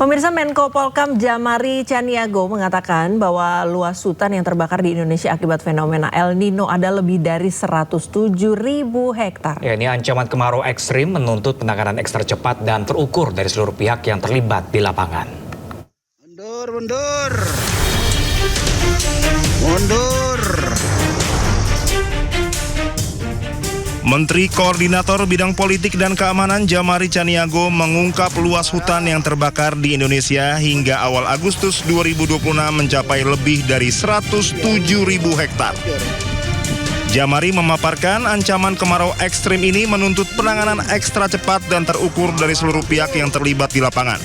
Pemirsa, Menko Polkam Djamari Tjaniago mengatakan bahwa luas hutan yang terbakar di Indonesia akibat fenomena El Nino ada lebih dari 107.000 hektar. Ya, ini ancaman kemarau ekstrim menuntut penanganan ekstra cepat dan terukur dari seluruh pihak yang terlibat di lapangan. Mundur. Menteri Koordinator Bidang Politik dan Keamanan Djamari Tjaniago mengungkap luas hutan yang terbakar di Indonesia hingga awal Agustus 2026 mencapai lebih dari 107.000 hektar. Djamari memaparkan ancaman kemarau ekstrim ini menuntut penanganan ekstra cepat dan terukur dari seluruh pihak yang terlibat di lapangan.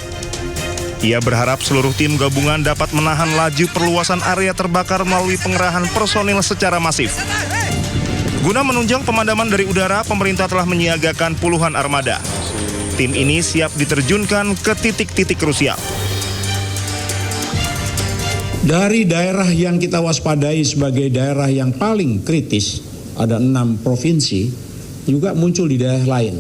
Ia berharap seluruh tim gabungan dapat menahan laju perluasan area terbakar melalui pengerahan personil secara masif. Guna menunjang pemadaman dari udara, pemerintah telah menyiagakan puluhan armada. Tim ini siap diterjunkan ke titik-titik krusial. Dari daerah yang kita waspadai sebagai daerah yang paling kritis, ada 6 provinsi, juga muncul di daerah lain.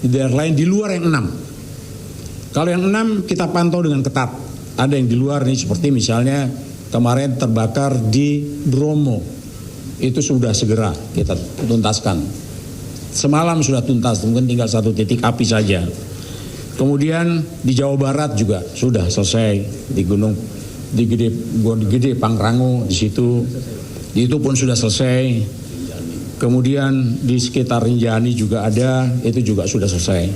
Di daerah lain di luar yang 6. Kalau yang 6 kita pantau dengan ketat. Ada yang di luar nih, seperti misalnya kemarin terbakar di Bromo. Itu sudah segera kita tuntaskan. Semalam sudah tuntas, mungkin tinggal 1 titik api saja. Kemudian di Jawa Barat juga sudah selesai, di Gunung Gede Pangrango di situ, itu pun sudah selesai. Kemudian di sekitar Rinjani juga ada, itu juga sudah selesai.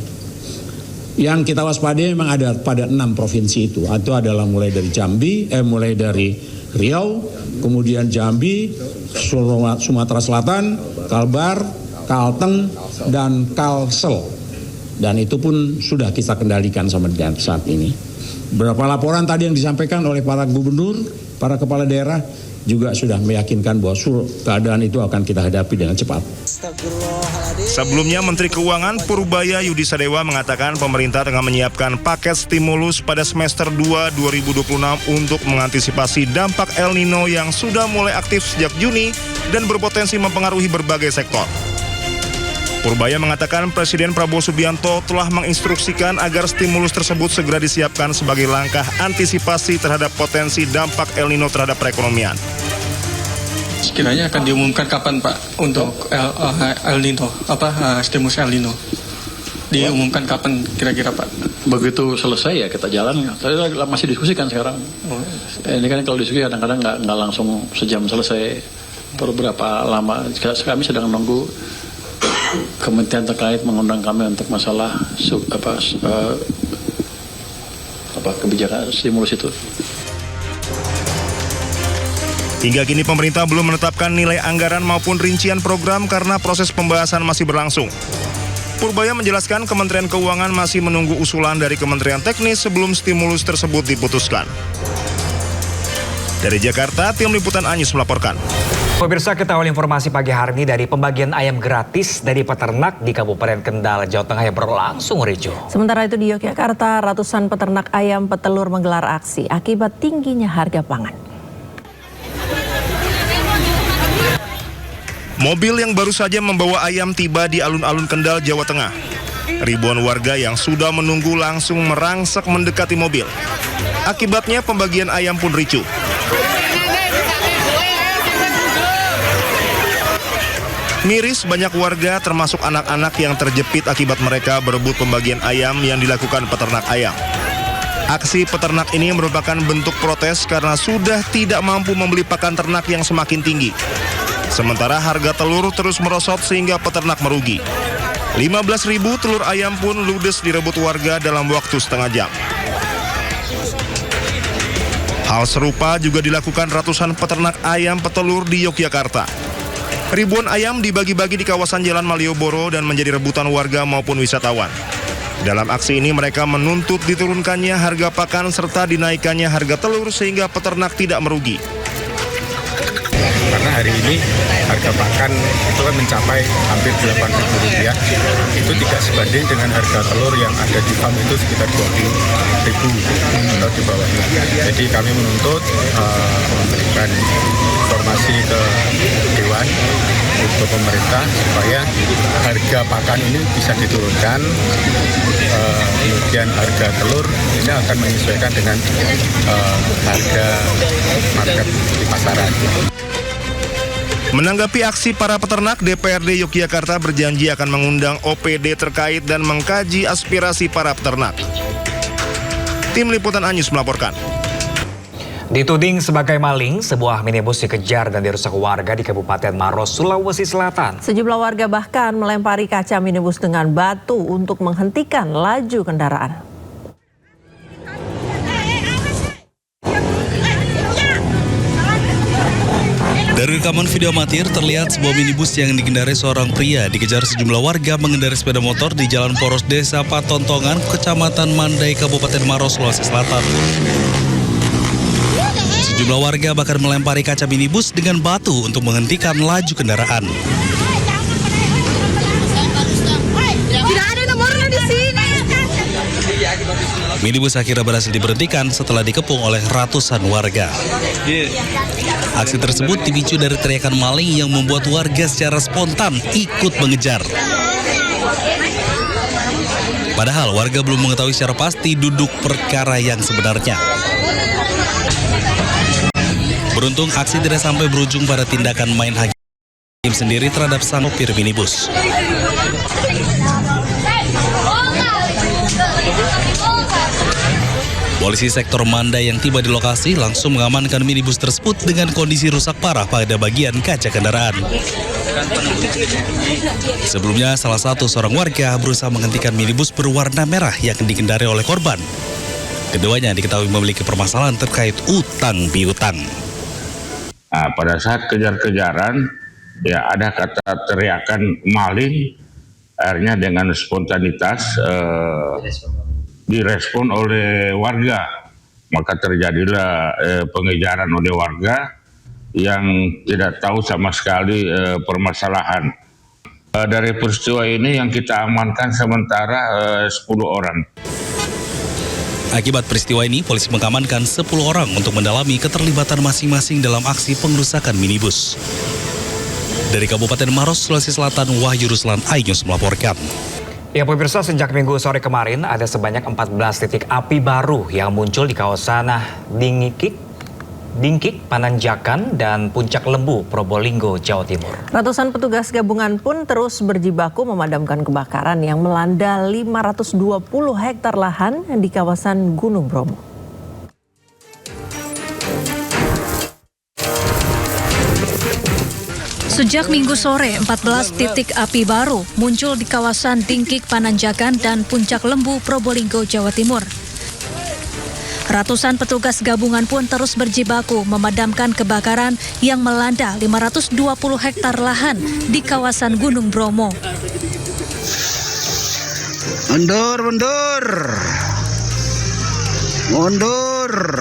Yang kita waspadai memang ada pada 6 provinsi itu adalah mulai dari mulai dari Riau, kemudian Jambi, Sumatera Selatan, Kalbar, Kalteng, dan Kalsel. Dan itu pun sudah kita kendalikan sampai saat ini. Beberapa laporan tadi yang disampaikan oleh para gubernur, para kepala daerah juga sudah meyakinkan bahwa keadaan itu akan kita hadapi dengan cepat. Sebelumnya, Menteri Keuangan Purbaya Yudisadewa mengatakan pemerintah tengah menyiapkan paket stimulus pada semester 2 2026 untuk mengantisipasi dampak El Nino yang sudah mulai aktif sejak Juni dan berpotensi mempengaruhi berbagai sektor. Purbaya mengatakan Presiden Prabowo Subianto telah menginstruksikan agar stimulus tersebut segera disiapkan sebagai langkah antisipasi terhadap potensi dampak El Nino terhadap perekonomian. Sekiranya akan diumumkan kapan Pak untuk El Nino, stimulus El Nino? Diumumkan kapan kira-kira Pak? Begitu selesai ya kita jalan. Saya masih diskusikan sekarang. Ini kan kalau diskusi kadang-kadang nggak langsung sejam selesai. Beberapa lama kami sedang menunggu kementerian terkait mengundang kami untuk masalah kebijakan stimulus itu. Hingga kini pemerintah belum menetapkan nilai anggaran maupun rincian program karena proses pembahasan masih berlangsung. Purbaya menjelaskan Kementerian Keuangan masih menunggu usulan dari Kementerian Teknis sebelum stimulus tersebut diputuskan. Dari Jakarta, tim liputan Anyus melaporkan. Pemirsa, kita awal informasi pagi hari ini dari pembagian ayam gratis dari peternak di Kabupaten Kendal, Jawa Tengah yang berlangsung ricuh. Sementara itu di Yogyakarta, ratusan peternak ayam petelur menggelar aksi akibat tingginya harga pangan. Mobil yang baru saja membawa ayam tiba di alun-alun Kendal, Jawa Tengah. Ribuan warga yang sudah menunggu langsung merangsek mendekati mobil. Akibatnya pembagian ayam pun ricuh. Miris, banyak warga termasuk anak-anak yang terjepit akibat mereka berebut pembagian ayam yang dilakukan peternak ayam. Aksi peternak ini merupakan bentuk protes karena sudah tidak mampu membeli pakan ternak yang semakin tinggi. Sementara harga telur terus merosot sehingga peternak merugi. 15.000 telur ayam pun ludes direbut warga dalam waktu setengah jam. Hal serupa juga dilakukan ratusan peternak ayam petelur di Yogyakarta. Ribuan ayam dibagi-bagi di kawasan Jalan Malioboro dan menjadi rebutan warga maupun wisatawan. Dalam aksi ini mereka menuntut diturunkannya harga pakan serta dinaikannya harga telur sehingga peternak tidak merugi. karena hari ini harga pakan itu kan mencapai hampir Rp8.000. Itu tidak sebanding dengan harga telur yang ada di farm itu sekitar Rp20.000 atau di bawahnya. Jadi kami menuntut memberikan informasi ke Dewan untuk pemerintah supaya harga pakan ini bisa diturunkan, kemudian harga telur ini akan menyesuaikan dengan harga market di pasaran. Menanggapi aksi para peternak, DPRD Yogyakarta berjanji akan mengundang OPD terkait dan mengkaji aspirasi para peternak. Tim Liputan Anyus melaporkan. Dituding sebagai maling, sebuah minibus dikejar dan dirusak warga di Kabupaten Maros, Sulawesi Selatan. Sejumlah warga bahkan melempari kaca minibus dengan batu untuk menghentikan laju kendaraan. Dari rekaman video amatir terlihat sebuah minibus yang dikendarai seorang pria dikejar sejumlah warga mengendarai sepeda motor di Jalan Poros Desa Patontongan, Kecamatan Mandai, Kabupaten Maros, Sulawesi Selatan. Sejumlah warga bahkan melempari kaca minibus dengan batu untuk menghentikan laju kendaraan. Tidak ada nomornya di sini. Minibus akhirnya berhasil diberhentikan setelah dikepung oleh ratusan warga. Aksi tersebut dipicu dari teriakan maling yang membuat warga secara spontan ikut mengejar. Padahal warga belum mengetahui secara pasti duduk perkara yang sebenarnya. Beruntung aksi tidak sampai berujung pada tindakan main hakim sendiri terhadap sang sopir minibus. Polisi sektor Mandai yang tiba di lokasi langsung mengamankan minibus tersebut dengan kondisi rusak parah pada bagian kaca kendaraan. Sebelumnya, salah satu seorang warga berusaha menghentikan minibus berwarna merah yang dikendarai oleh korban. Keduanya diketahui memiliki permasalahan terkait utang piutang. Nah, pada saat kejar-kejaran, ya ada kata teriakan maling, akhirnya dengan spontanitas direspon oleh warga. Maka terjadilah pengejaran oleh warga yang tidak tahu sama sekali permasalahan. Dari peristiwa ini yang kita amankan sementara 10 orang. Akibat peristiwa ini, polisi mengamankan 10 orang untuk mendalami keterlibatan masing-masing dalam aksi pengerusakan minibus. Dari Kabupaten Maros, Sulawesi Selatan, Wahyu Ruslan, iNews melaporkan. Ya pemirsa, sejak Minggu sore kemarin ada sebanyak 14 titik api baru yang muncul di kawasan Dingkik, Pananjakan, dan Puncak Lembu, Probolinggo, Jawa Timur. Ratusan petugas gabungan pun terus berjibaku memadamkan kebakaran yang melanda 520 hektar lahan di kawasan Gunung Bromo. Sejak Minggu sore, 14 titik api baru muncul di kawasan Dingkik, Pananjakan, dan Puncak Lembu, Probolinggo, Jawa Timur. Ratusan petugas gabungan pun terus berjibaku memadamkan kebakaran yang melanda 520 hektar lahan di kawasan Gunung Bromo. Mundur.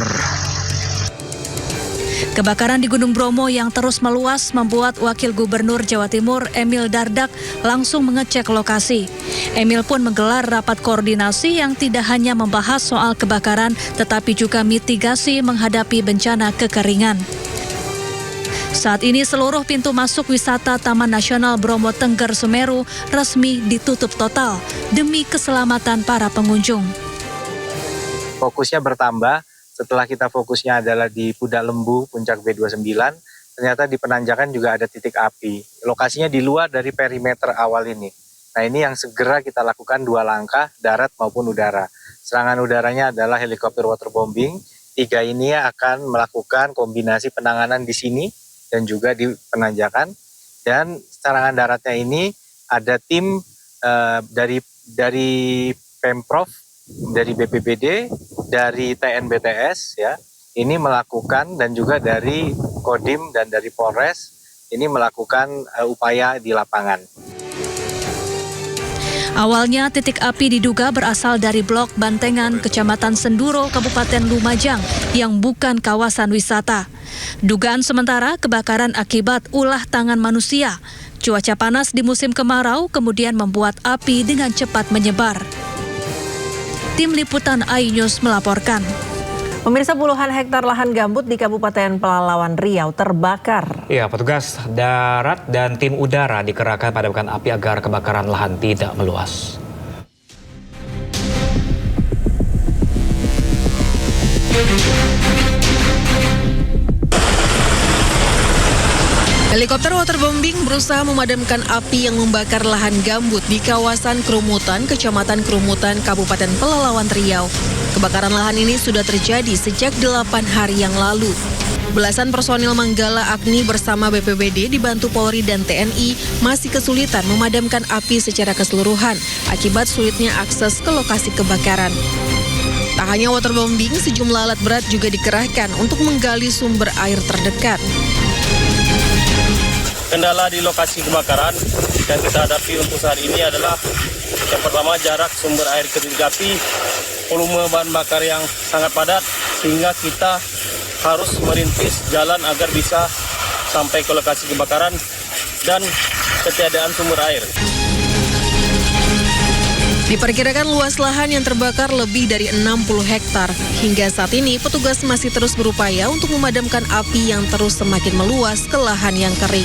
Kebakaran di Gunung Bromo yang terus meluas membuat Wakil Gubernur Jawa Timur Emil Dardak langsung mengecek lokasi. Emil pun menggelar rapat koordinasi yang tidak hanya membahas soal kebakaran tetapi juga mitigasi menghadapi bencana kekeringan. Saat ini seluruh pintu masuk wisata Taman Nasional Bromo Tengger Semeru resmi ditutup total demi keselamatan para pengunjung. Fokusnya bertambah. Setelah kita fokusnya adalah di Puncak Lembu, Puncak B29, ternyata di Penanjakan juga ada titik api. Lokasinya di luar dari perimeter awal ini. Nah ini yang segera kita lakukan 2 langkah, darat maupun udara. Serangan udaranya adalah helikopter waterbombing. 3 ini akan melakukan kombinasi penanganan di sini dan juga di Penanjakan. Dan serangan daratnya ini ada tim dari Pemprov, dari BPBD, dari TNBTS ya, ini melakukan dan juga dari Kodim dan dari Polres ini melakukan upaya di lapangan. Awalnya titik api diduga berasal dari blok Bantengan, Kecamatan Senduro, Kabupaten Lumajang yang bukan kawasan wisata. Dugaan sementara kebakaran akibat ulah tangan manusia. Cuaca panas di musim kemarau kemudian membuat api dengan cepat menyebar. Tim Liputan iNews melaporkan. Pemirsa, puluhan hektar lahan gambut di Kabupaten Pelalawan Riau terbakar. Ya, petugas darat dan tim udara dikerahkan padamkan api agar kebakaran lahan tidak meluas. Helikopter waterbombing berusaha memadamkan api yang membakar lahan gambut di kawasan Kerumutan, Kecamatan Kerumutan, Kabupaten Pelalawan Riau. Kebakaran lahan ini sudah terjadi sejak 8 hari yang lalu. Belasan personil Manggala Agni bersama BPBD dibantu Polri dan TNI masih kesulitan memadamkan api secara keseluruhan akibat sulitnya akses ke lokasi kebakaran. Tak hanya waterbombing, sejumlah alat berat juga dikerahkan untuk menggali sumber air terdekat. Kendala di lokasi kebakaran yang kita hadapi untuk saat ini adalah yang pertama jarak sumber air ke titik api, volume bahan bakar yang sangat padat sehingga kita harus merintis jalan agar bisa sampai ke lokasi kebakaran dan ketiadaan sumber air. Diperkirakan luas lahan yang terbakar lebih dari 60 hektar. Hingga saat ini petugas masih terus berupaya untuk memadamkan api yang terus semakin meluas ke lahan yang kering.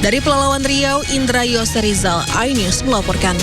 Dari Pelalawan Riau, Indra Yoserizal, iNews melaporkan.